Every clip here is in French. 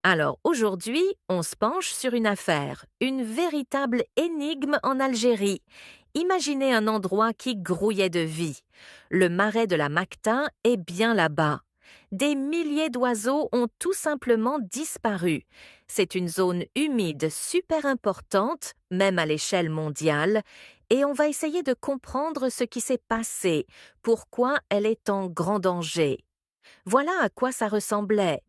Alors aujourd'hui, on se penche sur une affaire, une véritable énigme en Algérie. Imaginez un endroit qui grouillait de vie. Le marais de la Macta est bien là-bas. Des milliers d'oiseaux ont tout simplement disparu. C'est une zone humide super importante, même à l'échelle mondiale, et on va essayer de comprendre ce qui s'est passé, pourquoi elle est en grand danger. Voilà à quoi ça ressemblait.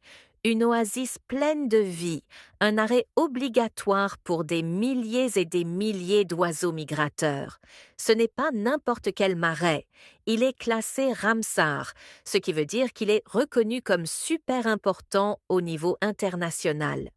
Une oasis pleine de vie, un arrêt obligatoire pour des milliers et des milliers d'oiseaux migrateurs. Ce n'est pas n'importe quel marais. Il est classé Ramsar, ce qui veut dire qu'il est reconnu comme super important au niveau international.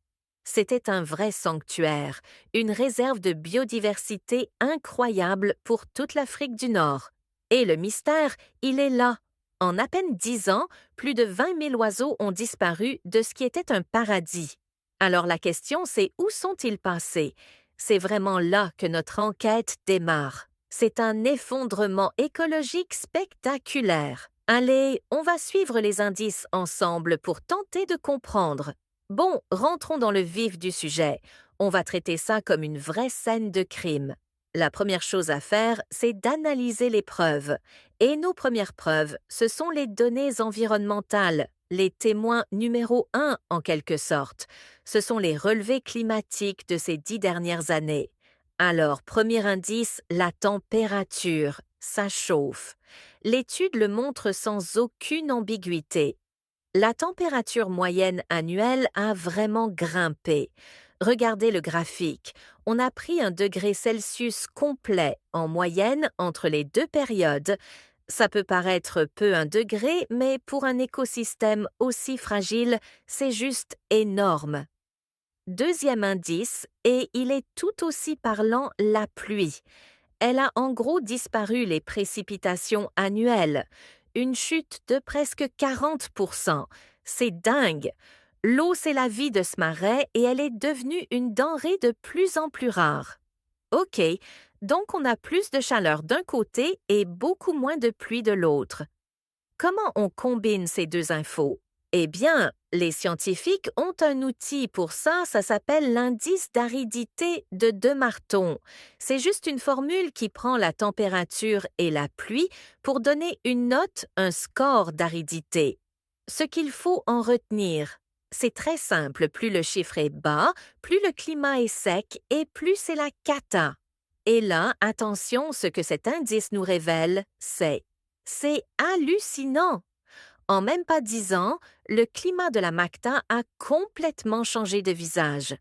C'était un vrai sanctuaire, une réserve de biodiversité incroyable pour toute l'Afrique du Nord. Et le mystère, il est là. En à peine 10 ans, plus de 20 000 oiseaux ont disparu de ce qui était un paradis. Alors la question, c'est où sont-ils passés? C'est vraiment là que notre enquête démarre. C'est un effondrement écologique spectaculaire. Allez, on va suivre les indices ensemble pour tenter de comprendre. Bon, rentrons dans le vif du sujet. On va traiter ça comme une vraie scène de crime. La première chose à faire, c'est d'analyser les preuves. Et nos premières preuves, ce sont les données environnementales, les témoins numéro 1 en quelque sorte. Ce sont les relevés climatiques de ces 10 dernières années. Alors, premier indice, la température. Ça chauffe. L'étude le montre sans aucune ambiguïté. La température moyenne annuelle a vraiment grimpé. Regardez le graphique. On a pris un degré Celsius complet en moyenne entre les deux périodes. Ça peut paraître peu un degré, mais pour un écosystème aussi fragile, c'est juste énorme. Deuxième indice, et il est tout aussi parlant, la pluie. Elle a en gros disparu les précipitations annuelles. Une chute de presque 40%. C'est dingue. L'eau, c'est la vie de ce marais et elle est devenue une denrée de plus en plus rare. OK, donc on a plus de chaleur d'un côté et beaucoup moins de pluie de l'autre. Comment on combine ces deux infos? Eh bien, les scientifiques ont un outil pour ça, ça s'appelle l'indice d'aridité de De Marton. C'est juste une formule qui prend la température et la pluie pour donner une note, un score d'aridité. Ce qu'il faut en retenir, c'est très simple, plus le chiffre est bas, plus le climat est sec et plus c'est la cata. Et là, attention, ce que cet indice nous révèle, c'est hallucinant! En même pas 10 ans, le climat de la Macta a complètement changé de visage.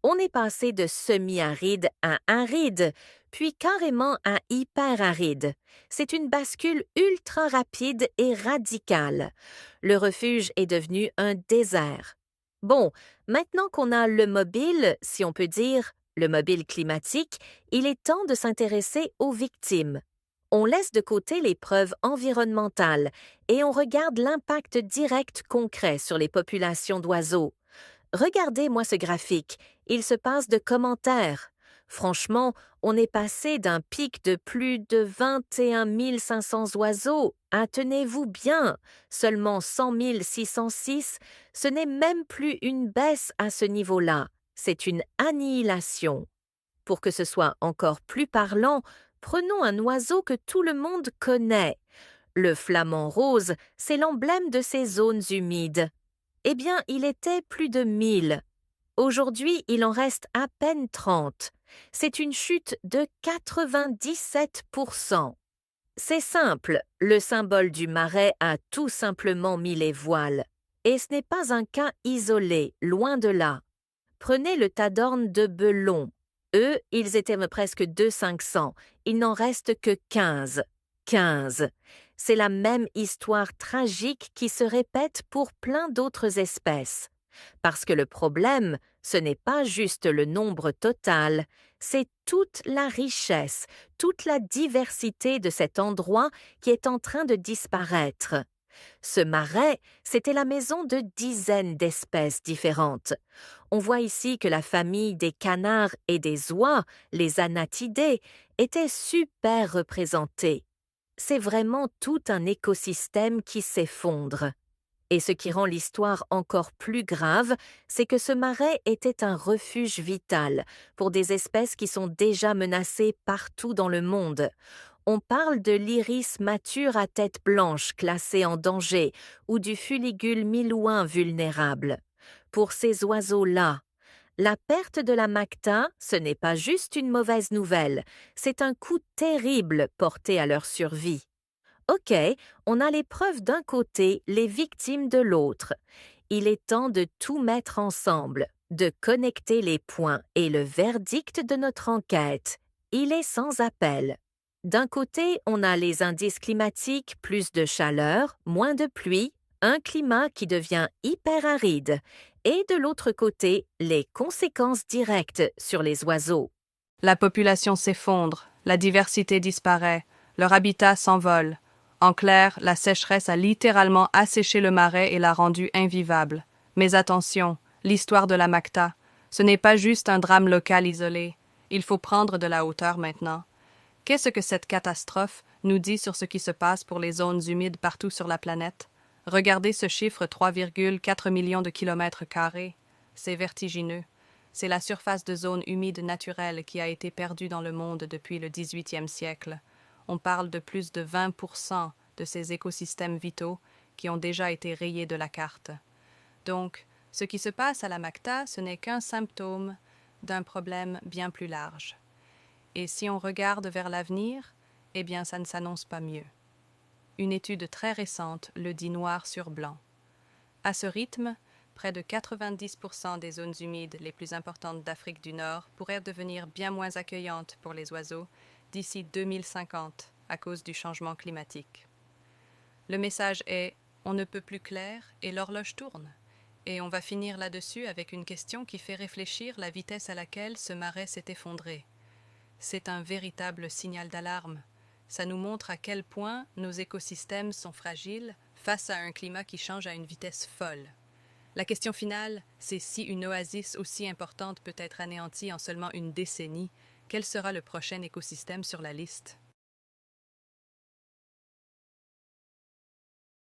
On est passé de semi-aride à aride, puis carrément à hyper-aride. C'est une bascule ultra rapide et radicale. Le refuge est devenu un désert. Bon, maintenant qu'on a le mobile, si on peut dire, le mobile climatique, il est temps de s'intéresser aux victimes. On laisse de côté les preuves environnementales et on regarde l'impact direct concret sur les populations d'oiseaux. Regardez-moi ce graphique, il se passe de commentaires. Franchement, on est passé d'un pic de plus de 21 500 oiseaux à, tenez-vous bien, seulement 100 606, ce n'est même plus une baisse à ce niveau-là, c'est une annihilation. Pour que ce soit encore plus parlant, prenons un oiseau que tout le monde connaît. Le flamant rose, c'est l'emblème de ces zones humides. Eh bien, il était plus de 1000. Aujourd'hui, il en reste à peine 30. C'est une chute de 97%. C'est simple, le symbole du marais a tout simplement mis les voiles. Et ce n'est pas un cas isolé, loin de là. Prenez le Tadorne de Belon. Eux, ils étaient presque 2 500. Il n'en reste que 15. 15. C'est la même histoire tragique qui se répète pour plein d'autres espèces. Parce que le problème, ce n'est pas juste le nombre total, c'est toute la richesse, toute la diversité de cet endroit qui est en train de disparaître. Ce marais, c'était la maison de dizaines d'espèces différentes. On voit ici que la famille des canards et des oies, les anatidés, était super représentée. C'est vraiment tout un écosystème qui s'effondre. Et ce qui rend l'histoire encore plus grave, c'est que ce marais était un refuge vital pour des espèces qui sont déjà menacées partout dans le monde. On parle de l'iris mature à tête blanche classé en danger ou du fuligule milouin vulnérable. Pour ces oiseaux-là, la perte de la macta, ce n'est pas juste une mauvaise nouvelle, c'est un coup terrible porté à leur survie. Ok, on a les preuves d'un côté, les victimes de l'autre. Il est temps de tout mettre ensemble, de connecter les points et le verdict de notre enquête. Il est sans appel. D'un côté, on a les indices climatiques, plus de chaleur, moins de pluie, un climat qui devient hyper aride. Et de l'autre côté, les conséquences directes sur les oiseaux. La population s'effondre, la diversité disparaît, leur habitat s'envole. En clair, la sécheresse a littéralement asséché le marais et l'a rendu invivable. Mais attention, l'histoire de la Macta, ce n'est pas juste un drame local isolé. Il faut prendre de la hauteur maintenant. Qu'est-ce que cette catastrophe nous dit sur ce qui se passe pour les zones humides partout sur la planète? Regardez ce chiffre 3,4 millions de kilomètres carrés. C'est vertigineux. C'est la surface de zones humides naturelles qui a été perdue dans le monde depuis le XVIIIe siècle. On parle de plus de 20% de ces écosystèmes vitaux qui ont déjà été rayés de la carte. Donc, ce qui se passe à la Macta, ce n'est qu'un symptôme d'un problème bien plus large. Et si on regarde vers l'avenir, eh bien ça ne s'annonce pas mieux. Une étude très récente le dit noir sur blanc. À ce rythme, près de 90% des zones humides les plus importantes d'Afrique du Nord pourraient devenir bien moins accueillantes pour les oiseaux d'ici 2050 à cause du changement climatique. Le message est « on ne peut plus clair et l'horloge tourne ». Et on va finir là-dessus avec une question qui fait réfléchir la vitesse à laquelle ce marais s'est effondré. C'est un véritable signal d'alarme. Ça nous montre à quel point nos écosystèmes sont fragiles face à un climat qui change à une vitesse folle. La question finale, c'est si une oasis aussi importante peut être anéantie en seulement une décennie, quel sera le prochain écosystème sur la liste?